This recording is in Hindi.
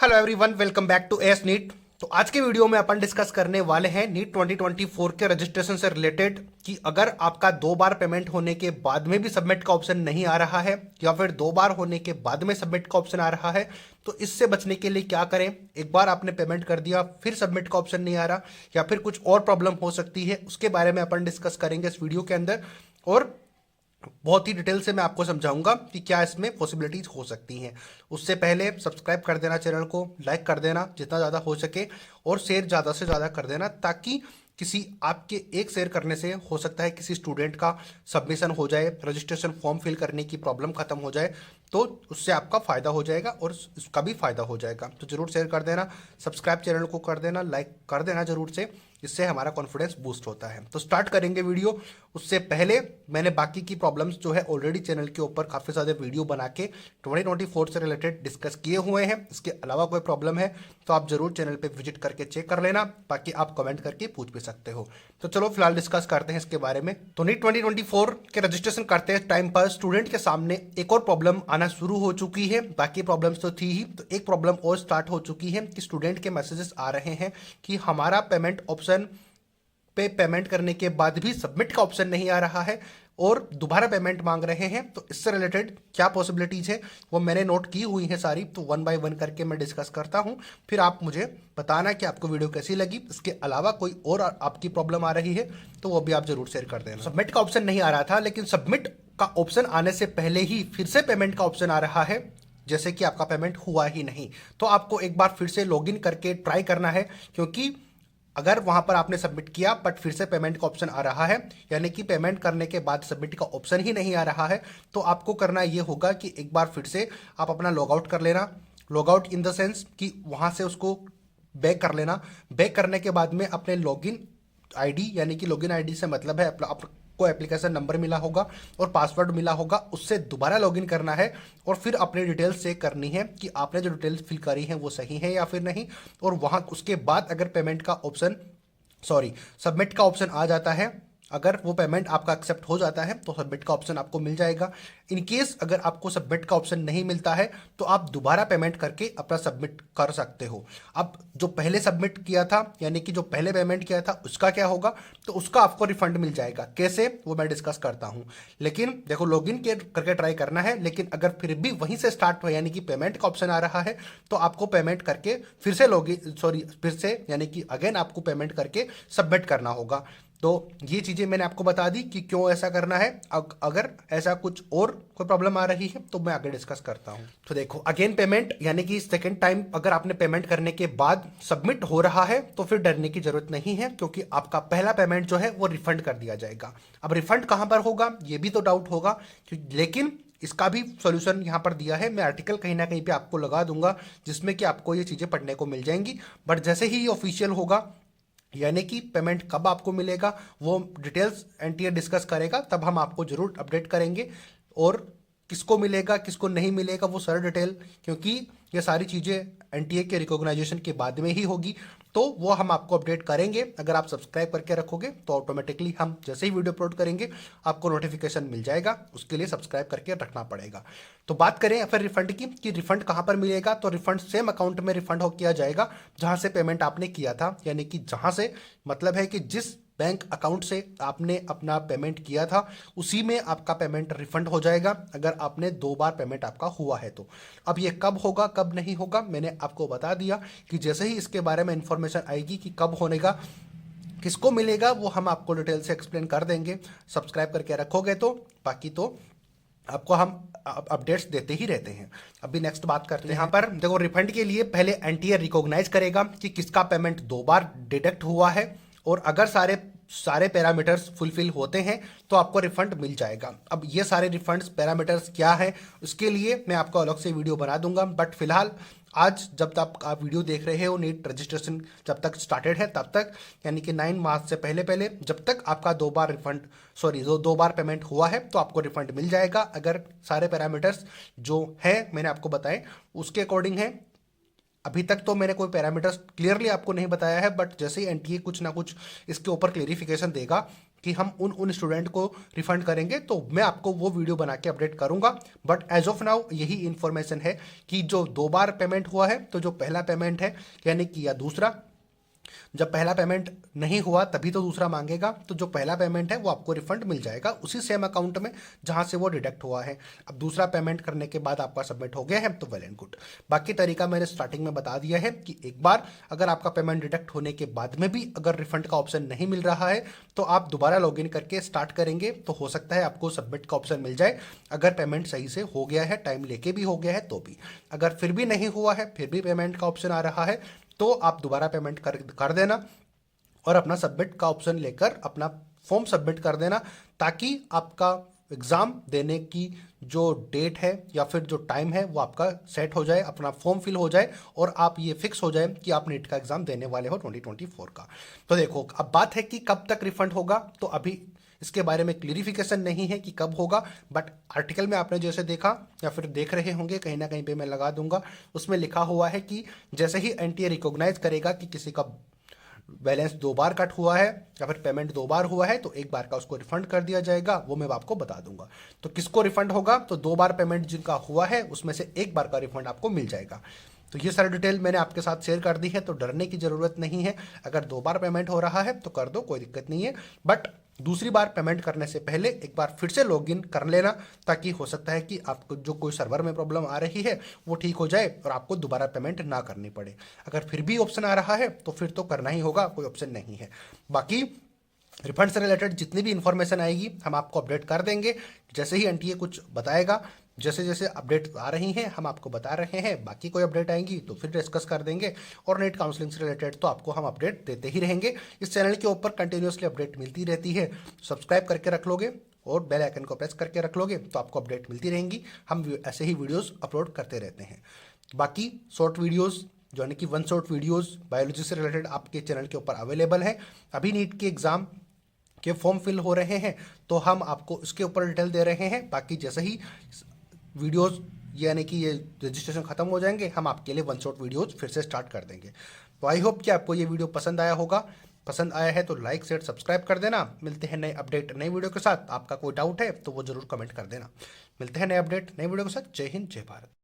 Hello everyone, welcome back to S NEET. तो आज के वीडियो में अपन डिस्कस करने वाले हैं नीट 2024 के रजिस्ट्रेशन से रिलेटेड कि अगर आपका 2 बार पेमेंट होने के बाद में भी सबमिट का ऑप्शन नहीं आ रहा है या फिर 2 बार होने के बाद में सबमिट का ऑप्शन आ रहा है तो इससे बचने के लिए क्या करें। एक बार आपने पेमेंट कर दिया फिर सबमिट का ऑप्शन नहीं आ रहा या फिर कुछ और प्रॉब्लम हो सकती है, उसके बारे में अपन डिस्कस करेंगे इस वीडियो के अंदर और बहुत ही डिटेल से मैं आपको समझाऊंगा कि क्या इसमें पॉसिबिलिटीज हो सकती हैं। उससे पहले सब्सक्राइब कर देना, चैनल को लाइक कर देना जितना ज़्यादा हो सके और शेयर ज़्यादा से ज़्यादा कर देना ताकि किसी आपके एक शेयर करने से हो सकता है किसी स्टूडेंट का सबमिशन हो जाए, रजिस्ट्रेशन फॉर्म फिल करने की प्रॉब्लम खत्म हो जाए, तो उससे आपका फ़ायदा हो जाएगा और उसका भी फ़ायदा हो जाएगा। तो ज़रूर शेयर कर देना, सब्सक्राइब चैनल को कर देना, लाइक कर देना ज़रूर से, इससे हमारा कॉन्फिडेंस बूस्ट होता है। तो स्टार्ट करेंगे वीडियो। उससे पहले मैंने बाकी की प्रॉब्लम्स जो है ऑलरेडी चैनल के ऊपर काफ़ी सारे वीडियो बना के 2024 से रिलेटेड डिस्कस किए हुए हैं। इसके अलावा कोई प्रॉब्लम है तो आप जरूर चैनल पे विजिट करके चेक कर लेना, बाकी आप कमेंट करके पूछ भी सकते हो। तो चलो फिलहाल डिस्कस करते हैं इसके बारे में। तो नीट 2024 के रजिस्ट्रेशन करते हैं टाइम पर स्टूडेंट के सामने एक और प्रॉब्लम आना शुरू हो चुकी है। बाकी प्रॉब्लम्स तो थी ही, तो एक प्रॉब्लम और स्टार्ट हो चुकी है कि स्टूडेंट के मैसेजेस आ रहे हैं कि हमारा पेमेंट ऑप्शन पे पेमेंट करने के बाद भी सबमिट का ऑप्शन नहीं आ रहा है और दोबारा पेमेंट मांग रहे हैं। तो इससे रिलेटेड क्या पॉसिबिलिटीज है वो मैंने नोट की हुई है सारी, तो 1 बाय 1 करके मैं डिस्कस करता हूं, फिर आप मुझे बताना कि आपको वीडियो कैसी लगी। इसके अलावा कोई और आपकी प्रॉब्लम आ रही है तो वो भी आप जरूर शेयर कर देना। सबमिट का ऑप्शन नहीं आ रहा था, लेकिन सबमिट का ऑप्शन आने से पहले ही फिर से पेमेंट का ऑप्शन आ रहा है, जैसे कि आपका पेमेंट हुआ ही नहीं। तो आपको एक बार फिर से लॉगिन करके ट्राई करना है, क्योंकि अगर वहां पर आपने सबमिट किया बट फिर से पेमेंट का ऑप्शन आ रहा है, यानी कि पेमेंट करने के बाद सबमिट का ऑप्शन ही नहीं आ रहा है, तो आपको करना ये होगा कि एक बार फिर से आप अपना लॉग आउट कर लेना। Log out in the sense कि वहां से उसको बैक कर लेना। बैक करने के बाद में अपने लॉगिन आईडी, यानी कि लॉगिन आईडी से मतलब है आपको एप्लीकेशन नंबर मिला होगा और पासवर्ड मिला होगा, उससे दोबारा लॉगिन करना है और फिर अपनी डिटेल्स चेक करनी है कि आपने जो डिटेल्स फिल करी हैं वो सही है या फिर नहीं। और वहां उसके बाद अगर पेमेंट का ऑप्शन सबमिट का ऑप्शन आ जाता है, अगर वो पेमेंट आपका एक्सेप्ट हो जाता है तो सबमिट का ऑप्शन आपको मिल जाएगा। इन केस अगर आपको सबमिट का ऑप्शन नहीं मिलता है तो आप दोबारा पेमेंट करके अपना सबमिट कर सकते हो। अब जो पहले सबमिट किया था, यानी कि जो पहले पेमेंट किया था, उसका क्या होगा, तो उसका आपको रिफंड मिल जाएगा। कैसे वो मैं डिस्कस करता हूं, लेकिन देखो लॉगिन करके ट्राई करना है। लेकिन अगर फिर भी वहीं से स्टार्ट हो, यानी कि पेमेंट का ऑप्शन आ रहा है, तो आपको पेमेंट करके फिर से फिर से यानी कि अगेन आपको पेमेंट करके सबमिट करना होगा। तो ये चीजें मैंने आपको बता दी कि क्यों ऐसा करना है। अगर ऐसा कुछ और कोई प्रॉब्लम आ रही है तो मैं आगे डिस्कस करता हूं। तो देखो अगेन पेमेंट, यानी कि सेकंड टाइम अगर आपने पेमेंट करने के बाद सबमिट हो रहा है तो फिर डरने की जरूरत नहीं है, क्योंकि आपका पहला पेमेंट जो है वो रिफंड कर दिया जाएगा। अब रिफंड कहां पर होगा ये भी तो डाउट होगा, लेकिन इसका भी सॉल्यूशन यहां पर दिया है। मैं आर्टिकल कहीं ना कहीं पे आपको लगा दूंगा जिसमें कि आपको ये चीजें पढ़ने को मिल जाएंगी। बट जैसे ही ये ऑफिशियल होगा, यानी कि पेमेंट कब आपको मिलेगा वो डिटेल्स एनटीए डिस्कस करेगा, तब हम आपको जरूर अपडेट करेंगे। और किसको मिलेगा किसको नहीं मिलेगा वो सारी डिटेल, क्योंकि ये सारी चीज़ें एनटीए के रिकॉग्नाइजेशन के बाद में ही होगी, तो वो हम आपको अपडेट करेंगे। अगर आप सब्सक्राइब करके रखोगे तो ऑटोमेटिकली हम जैसे ही वीडियो अपलोड करेंगे आपको नोटिफिकेशन मिल जाएगा। उसके लिए सब्सक्राइब करके रखना पड़ेगा। तो बात करें फिर रिफंड की कि रिफंड कहां पर मिलेगा, तो रिफंड सेम अकाउंट में रिफंड हो किया जाएगा जहां से पेमेंट आपने किया था, यानी कि जहां से मतलब है कि जिस बैंक अकाउंट से आपने अपना पेमेंट किया था उसी में आपका पेमेंट रिफंड हो जाएगा, अगर आपने 2 बार पेमेंट आपका हुआ है तो। अब ये कब होगा कब नहीं होगा मैंने आपको बता दिया कि जैसे ही इसके बारे में इंफॉर्मेशन आएगी कि कब होने का, किसको मिलेगा, वो हम आपको डिटेल से एक्सप्लेन कर देंगे। सब्सक्राइब करके रखोगे तो, बाकी तो आपको हम अपडेट्स देते ही रहते हैं। अभी नेक्स्ट बात करते हैं। यहाँ पर देखो रिफंड के लिए पहले एनटीए रिकॉग्नाइज करेगा कि किसका पेमेंट 2 बार डिडक्ट हुआ है, और अगर सारे सारे पैरामीटर्स फुलफिल होते हैं तो आपको रिफंड मिल जाएगा। अब ये सारे रिफंड्स पैरामीटर्स क्या है उसके लिए मैं आपको अलग से वीडियो बना दूंगा, बट फिलहाल आज जब तक आप वीडियो देख रहे हो नीट रजिस्ट्रेशन जब तक स्टार्टेड है तब तक, यानी कि 9 मार्च से पहले पहले जब तक आपका 2 बार रिफंड 2 बार पेमेंट हुआ है तो आपको रिफंड मिल जाएगा, अगर सारे पैरामीटर्स जो है मैंने आपको बताए उसके अकॉर्डिंग है। अभी तक तो मैंने कोई पैरामीटर्स क्लियरली आपको नहीं बताया है, बट जैसे ही एनटीए कुछ ना कुछ इसके ऊपर क्लेरिफिकेशन देगा कि हम उन स्टूडेंट को रिफंड करेंगे, तो मैं आपको वो वीडियो बना के अपडेट करूंगा। बट एज ऑफ नाउ यही इन्फॉर्मेशन है कि जो 2 बार पेमेंट हुआ है, तो जो पहला पेमेंट है यानी कि या दूसरा, जब पहला पेमेंट नहीं हुआ तभी तो दूसरा मांगेगा, तो जो पहला पेमेंट है वो आपको रिफंड मिल जाएगा उसी सेम अकाउंट में जहां से वो डिडक्ट हुआ है। अब दूसरा पेमेंट करने के बाद आपका सबमिट हो गया है तो वेल एंड गुड। बाकी तरीका मैंने स्टार्टिंग में बता दिया है कि एक बार अगर आपका पेमेंट डिडक्ट होने के बाद में भी अगर रिफंड का ऑप्शन नहीं मिल रहा है तो आप दोबारा लॉग इन करके स्टार्ट करेंगे तो हो सकता है आपको सबमिट का ऑप्शन मिल जाए, अगर पेमेंट सही से हो गया है, टाइम लेके भी हो गया है तो भी। अगर फिर भी नहीं हुआ है, फिर भी पेमेंट का ऑप्शन आ रहा है, तो आप दोबारा पेमेंट कर देना और अपना सबमिट का ऑप्शन लेकर अपना फॉर्म सबमिट कर देना, ताकि आपका एग्ज़ाम देने की जो डेट है या फिर जो टाइम है वो आपका सेट हो जाए, अपना फॉर्म फिल हो जाए और आप ये फिक्स हो जाए कि आप नीट का एग्ज़ाम देने वाले हो 2024 का। तो देखो, अब बात है कि कब तक रिफंड होगा, तो अभी इसके बारे में क्लियरिफिकेशन नहीं है कि कब होगा, बट आर्टिकल में आपने जैसे देखा या फिर देख रहे होंगे, कहीं ना कहीं पे मैं लगा दूंगा, उसमें लिखा हुआ है कि जैसे ही एनटीए रिकॉग्नाइज करेगा कि किसी का बैलेंस 2 बार कट हुआ है या फिर पेमेंट 2 बार हुआ है तो 1 बार का उसको रिफंड कर दिया जाएगा, वो मैं आपको बता दूंगा। तो किसको रिफंड होगा, तो 2 बार पेमेंट जिनका हुआ है उसमें से 1 बार का रिफंड आपको मिल जाएगा। तो ये सारी डिटेल मैंने आपके साथ शेयर कर दी है, तो डरने की जरूरत नहीं है। अगर 2 बार पेमेंट हो रहा है तो कर दो, कोई दिक्कत नहीं है, बट दूसरी बार पेमेंट करने से पहले एक बार फिर से लॉगिन कर लेना, ताकि हो सकता है कि आपको जो कोई सर्वर में प्रॉब्लम आ रही है वो ठीक हो जाए और आपको दोबारा पेमेंट ना करनी पड़े। अगर फिर भी ऑप्शन आ रहा है तो फिर तो करना ही होगा, कोई ऑप्शन नहीं है। बाकी रिफंड से रिलेटेड जितनी भी इंफॉर्मेशन आएगी हम आपको अपडेट कर देंगे, जैसे ही एनटीए कुछ बताएगा, जैसे जैसे अपडेट आ रही हैं हम आपको बता रहे हैं। बाकी कोई अपडेट आएंगी तो फिर डिस्कस कर देंगे, और नेट काउंसलिंग से रिलेटेड तो आपको हम अपडेट देते ही रहेंगे। इस चैनल के ऊपर कंटिन्यूसली अपडेट मिलती रहती है, सब्सक्राइब करके रख लोगे और बेल आइकन को प्रेस करके रख लोगे तो आपको अपडेट मिलती रहेंगी। हम ऐसे ही वीडियोज़ अपलोड करते रहते हैं। बाकी शॉर्ट वीडियोज़ जो यानी कि 1 शॉट वीडियोज़ बायोलॉजी से रिलेटेड आपके चैनल के ऊपर अवेलेबल है। अभी नीट के एग्ज़ाम के फॉर्म फिल हो रहे हैं तो हम आपको इसके ऊपर डिटेल दे रहे हैं। बाकी जैसे ही वीडियोस यानी कि ये रजिस्ट्रेशन खत्म हो जाएंगे हम आपके लिए 1 शॉट वीडियोस फिर से स्टार्ट कर देंगे। तो आई होप कि आपको ये वीडियो पसंद आया होगा। पसंद आया है तो लाइक शेयर सब्सक्राइब कर देना। मिलते हैं नए अपडेट नई वीडियो के साथ। आपका कोई डाउट है तो वो जरूर कमेंट कर देना। मिलते हैं नए अपडेट नई वीडियो के साथ। जय हिंद जय भारत।